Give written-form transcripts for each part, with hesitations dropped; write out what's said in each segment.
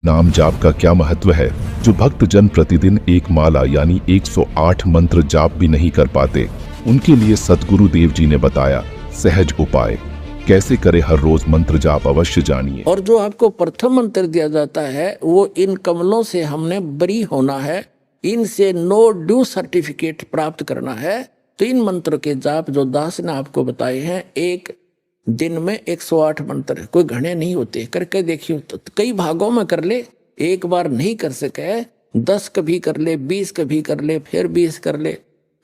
नाम जाप का क्या महत्व है? जो भक्त जन प्रतिदिन एक माला यानी 108 मंत्र जाप भी नहीं कर पाते, उनके लिए सतगुरु देव जी ने बताया सहज उपाय। कैसे करे हर रोज मंत्र जाप, अवश्य जानिए। और जो आपको प्रथम मंत्र दिया जाता है वो इन कमलों से हमने बरी होना है, इनसे नो ड्यू सर्टिफिकेट प्राप्त करना है। तो इन मंत्र के जाप जो दास ने आपको बताए हैं, एक दिन में 108 मंत्र, कोई घने नहीं होते, करके देखियो। तो कई भागों में कर ले, एक बार नहीं कर सके 10 कभी कर ले, 20 कभी कर ले, फिर 20 कर ले,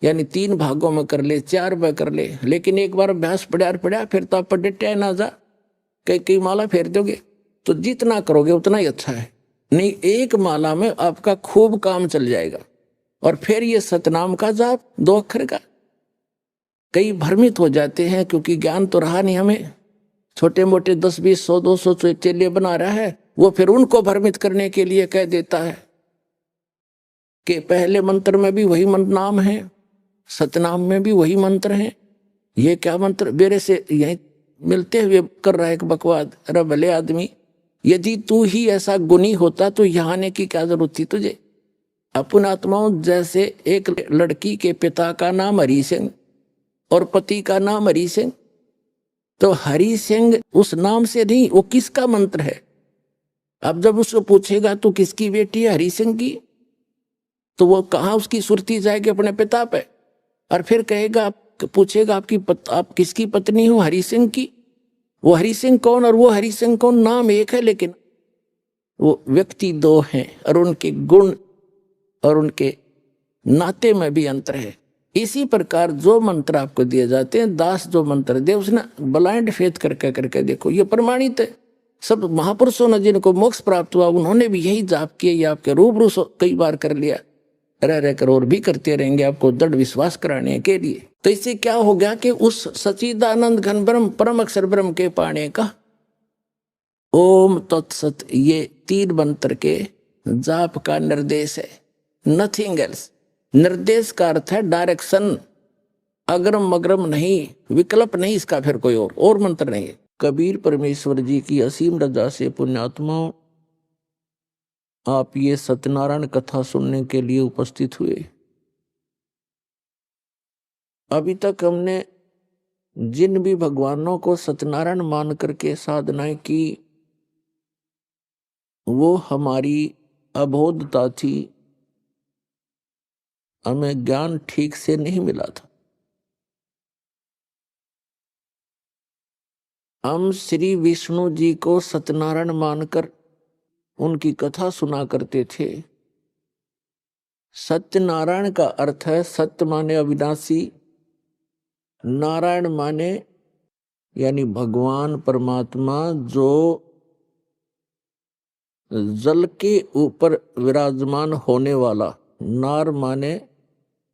यानी 3 भागों में कर ले, 4 में कर ले। लेकिन एक बार अभ्यास पड़ा फिर तो आप पढ़े ना जा, कई कई माला फेर दोगे तो जितना करोगे उतना ही अच्छा है। नहीं, एक माला में आपका खूब काम चल जाएगा। और फिर ये सतनाम का जाप 2 अक्षर का, कई भ्रमित हो जाते हैं क्योंकि ज्ञान तो रहा नहीं हमें। छोटे मोटे 10 20 100 200 चेले बना रहा है, वो फिर उनको भ्रमित करने के लिए कह देता है कि पहले मंत्र में भी वही नाम है, सतनाम में भी वही मंत्र है। ये क्या मंत्र मेरे से यही मिलते हुए कर रहा है एक बकवाद। अरे भले आदमी, यदि तू ही ऐसा गुणी होता तो यहाँ आने की क्या जरूरत थी तुझे। अपन आत्माओं जैसे एक लड़की के पिता का नाम हरि सिंह और पति का नाम हरि सिंह, तो हरि सिंह उस नाम से नहीं, वो किसका मंत्र है। अब जब उसको पूछेगा तो किसकी बेटी है, हरि सिंह की, तो वो कहाँ उसकी सुरती जाएगी अपने पिता पे। और फिर कहेगा, पूछेगा आप किसकी पत्नी हो, हरि सिंह की। वो हरि सिंह कौन और वो हरि सिंह कौन, नाम एक है लेकिन वो व्यक्ति 2 हैं, और उनके गुण और उनके नाते में भी अंतर है। इसी प्रकार जो मंत्र आपको दिए जाते हैं, दास जो मंत्र दे उसने ब्लाइंड फेथ करके करके देखो, ये प्रमाणित है। सब महापुरुषों ने जिनको मोक्ष प्राप्त हुआ उन्होंने भी यही जाप किया, ये आपके रूबरू कई बार कर लिया, रह कर और भी करते रहेंगे आपको दृढ़ विश्वास कराने के लिए। तो इससे क्या हो गया कि उस सच्चिदानंद घन ब्रह्म परम अक्षर ब्रह्म के पाने का ओम तत्सत, ये 3 मंत्र के जाप का निर्देश है, नथिंग एल्स। निर्देश का अर्थ है डायरेक्शन, अग्रम मग्रम नहीं, विकल्प नहीं इसका, फिर कोई और मंत्र नहीं है। कबीर परमेश्वर जी की असीम रजा से पुण्यात्माओं, आप ये सत्यनारायण कथा सुनने के लिए उपस्थित हुए। अभी तक हमने जिन भी भगवानों को सत्यनारायण मान करके साधनाएं की, वो हमारी अबोधता थी, हमें ज्ञान ठीक से नहीं मिला था। हम श्री विष्णु जी को सत्यनारायण मानकर उनकी कथा सुना करते थे। सत्यनारायण का अर्थ है, सत्य माने अविनाशी, नारायण माने यानी भगवान परमात्मा जो जल के ऊपर विराजमान होने वाला। नार माने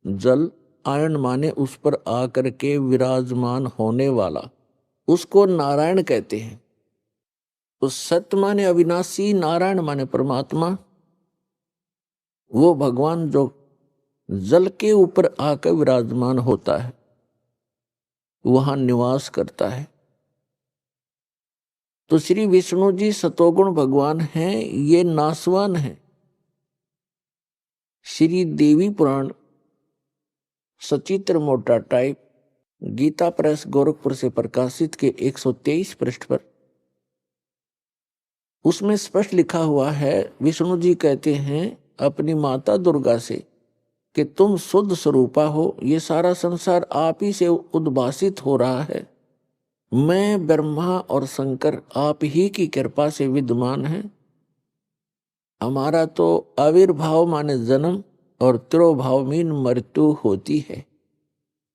जल, आयन माने उस पर आकर के विराजमान होने वाला, उसको नारायण कहते हैं। तो सत्य माने अविनाशी, नारायण माने परमात्मा, वो भगवान जो जल के ऊपर आकर विराजमान होता है, वहां निवास करता है। तो श्री विष्णु जी सतोगुण भगवान हैं, ये नासवान हैं। श्री देवी पुराण सचित्र मोटा टाइप, गीता प्रेस गोरखपुर से प्रकाशित के 123 पृष्ठ पर, उसमें स्पष्ट लिखा हुआ है, विष्णु जी कहते हैं अपनी माता दुर्गा से कि तुम शुद्ध स्वरूपा हो, ये सारा संसार आप ही से उद्भासित हो रहा है, मैं ब्रह्मा और शंकर आप ही की कृपा से विद्यमान है। हमारा तो आविर्भाव माने जन्म और तिरोभाव मीन मृत्यु होती है,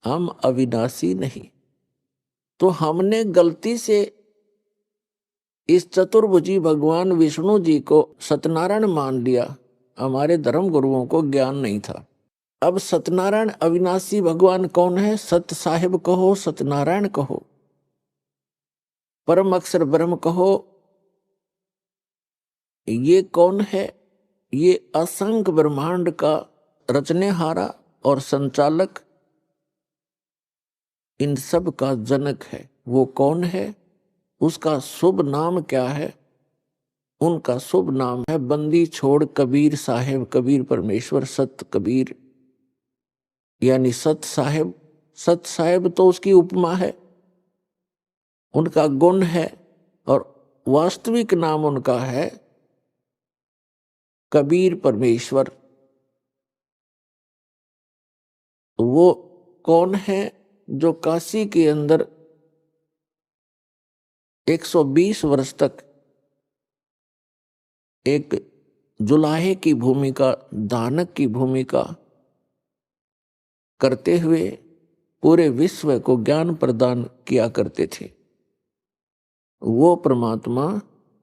हम अविनाशी नहीं। तो हमने गलती से इस चतुर्भुजी भगवान विष्णु जी को सत्यनारायण मान लिया, हमारे धर्म गुरुओं को ज्ञान नहीं था। अब सत्यनारायण अविनाशी भगवान कौन है? सत्य साहिब कहो, सत्यनारायण कहो, परम अक्षर ब्रह्म कहो, ये कौन है? ये असंख्य ब्रह्मांड का रचनेहारा और संचालक, इन सब का जनक है। वो कौन है? उसका शुभ नाम क्या है? उनका शुभ नाम है बंदी छोड़ कबीर साहेब। कबीर परमेश्वर, सत कबीर यानी सत साहेब। सत साहेब तो उसकी उपमा है, उनका गुण है, और वास्तविक नाम उनका है कबीर परमेश्वर। वो कौन है? जो काशी के अंदर 120 वर्ष तक एक जुलाहे की भूमिका, दानक की भूमिका करते हुए पूरे विश्व को ज्ञान प्रदान किया करते थे। वो परमात्मा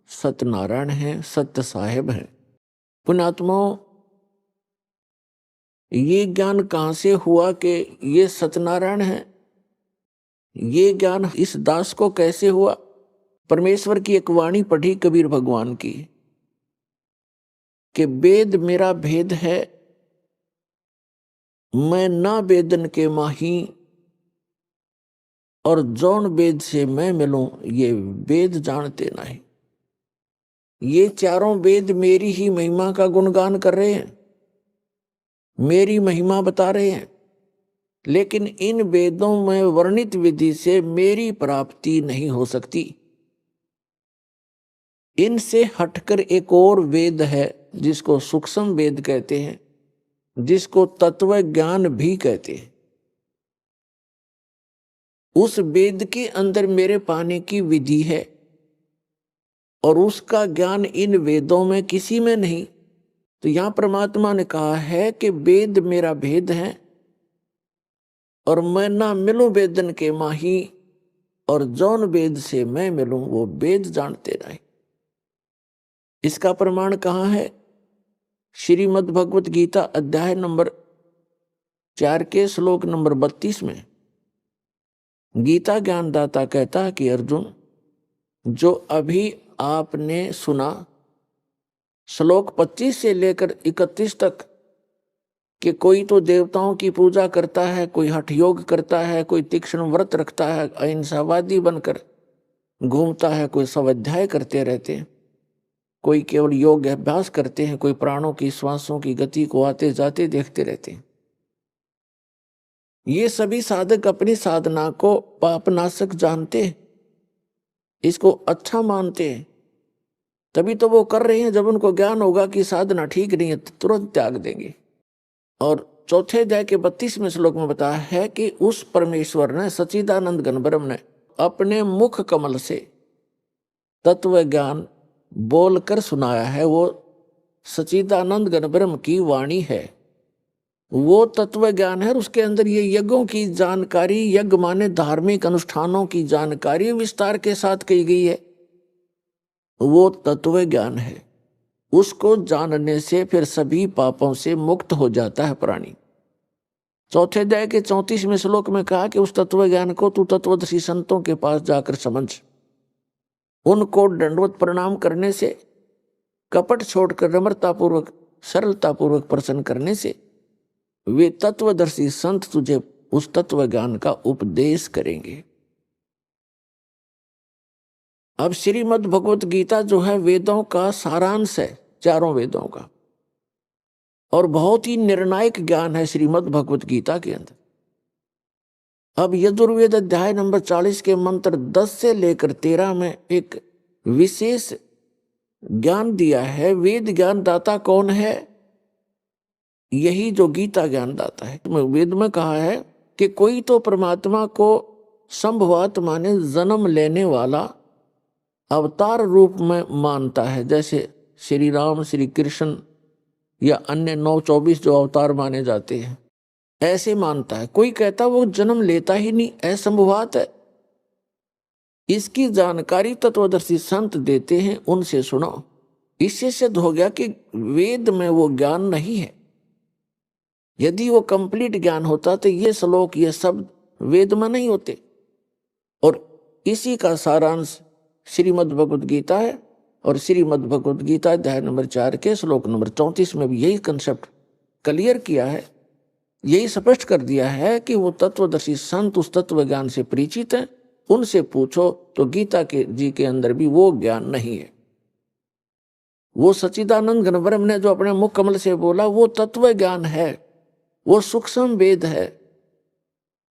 सत्यनारायण हैं, सत्य साहेब हैं। पुण्यात्माओं, ये ज्ञान कहाँ से हुआ कि ये सत्यनारायण है? ये ज्ञान इस दास को कैसे हुआ? परमेश्वर की एक वाणी पढ़ी कबीर भगवान की कि वेद मेरा भेद है, मैं ना वेदन के माही, और जौन वेद से मैं मिलूं ये वेद जानते नहीं। ये चारों वेद मेरी ही महिमा का गुणगान कर रहे हैं, मेरी महिमा बता रहे हैं, लेकिन इन वेदों में वर्णित विधि से मेरी प्राप्ति नहीं हो सकती। इनसे हटकर एक और वेद है जिसको सूक्ष्म वेद कहते हैं, जिसको तत्व ज्ञान भी कहते हैं। उस वेद के अंदर मेरे पाने की विधि है और उसका ज्ञान इन वेदों में किसी में नहीं। तो यहां परमात्मा ने कहा है कि वेद मेरा भेद है और मैं ना मिलूं वेदन के माही, और जौन वेद से मैं मिलूं वो वेद जानते नहीं। इसका प्रमाण कहाँ है? श्रीमद् भगवत गीता अध्याय नंबर 4 के श्लोक नंबर 32 में गीता ज्ञानदाता कहता है कि अर्जुन, जो अभी आपने सुना श्लोक 25 से लेकर 31 तक कि कोई तो देवताओं की पूजा करता है, कोई हठ योग करता है, कोई तीक्ष्ण व्रत रखता है, अहिंसावादी बनकर घूमता है, कोई स्वाध्याय करते रहते हैं, कोई केवल योग अभ्यास करते हैं, कोई प्राणों की श्वासों की गति को आते जाते देखते रहते हैं। ये सभी साधक अपनी साधना को पापनाशक जानते हैं, इसको अच्छा मानते हैं, तभी तो वो कर रहे हैं। जब उनको ज्ञान होगा कि साधना ठीक नहीं है तो तुरंत त्याग देंगे। और चौथे अध्याय के 32वें श्लोक में बताया है कि उस परमेश्वर ने, सच्चिदानंद घन ब्रह्म ने अपने मुख कमल से तत्व ज्ञान बोलकर सुनाया है। वो सच्चिदानंद घन ब्रह्म की वाणी है, वो तत्व ज्ञान है। उसके अंदर ये यज्ञों की जानकारी, यज्ञ माने धार्मिक अनुष्ठानों की जानकारी विस्तार के साथ की गई है, वो तत्व ज्ञान है। उसको जानने से फिर सभी पापों से मुक्त हो जाता है प्राणी। चौथे अध्याय के 34वें श्लोक में कहा कि उस तत्व ज्ञान को तू तत्वदर्शी संतों के पास जाकर समझ। उनको दंडवत प्रणाम करने से, कपट छोड़कर नम्रतापूर्वक सरलतापूर्वक प्रसन्न करने से वे तत्वदर्शी संत तुझे उस तत्व ज्ञान का उपदेश करेंगे। अब श्रीमद् भगवत गीता जो है वेदों का सारांश है, चारों वेदों का, और बहुत ही निर्णायक ज्ञान है श्रीमद् भगवत गीता के अंदर। अब यजुर्वेद अध्याय नंबर 40 के मंत्र 10 से लेकर 13 में एक विशेष ज्ञान दिया है। वेद ज्ञान दाता कौन है? यही जो गीता ज्ञान दाता है। वेद में कहा है कि कोई तो परमात्मा को संभवात माने जन्म लेने वाला अवतार रूप में मानता है, जैसे श्री राम, श्री कृष्ण या अन्य 9-24 जो अवतार माने जाते हैं, ऐसे मानता है। कोई कहता वो जन्म लेता ही नहीं, असंभवात है। इसकी जानकारी तत्वदर्शी संत देते हैं, उनसे सुनो। इससे सिद्ध हो गया कि वेद में वो ज्ञान नहीं है। यदि वो कंप्लीट ज्ञान होता तो ये श्लोक, ये शब्द वेद में नहीं होते। और इसी का सारांश श्रीमद् भगवत गीता है, और श्रीमद् भगवत गीता अध्याय नंबर 4 के श्लोक नंबर 34 में भी यही कंसेप्ट क्लियर किया है, यही स्पष्ट कर दिया है कि वो तत्वदर्शी संत उस तत्व ज्ञान से परिचित हैं, उनसे पूछो तो गीता के जी के अंदर भी वो ज्ञान नहीं है। वो सच्चिदानंद घन ब्रह्म ने जो अपने मुख कमल से बोला वो तत्व ज्ञान है, वो सूक्ष्म वेद है,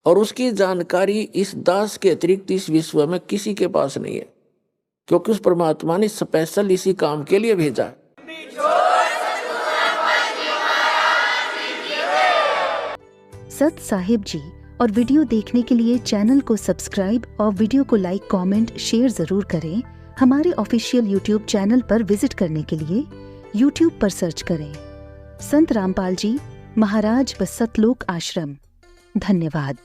और उसकी जानकारी इस दास के अतिरिक्त इस विश्व में किसी के पास नहीं है, क्योंकि उस परमात्मा ने स्पेशल इसी काम के लिए भेजा। सत साहिब जी और वीडियो देखने के लिए चैनल को सब्सक्राइब और वीडियो को लाइक, कमेंट, शेयर जरूर करें। हमारे ऑफिशियल यूट्यूब चैनल पर विजिट करने के लिए यूट्यूब पर सर्च करें संत रामपाल जी महाराज व सतलोक आश्रम। धन्यवाद।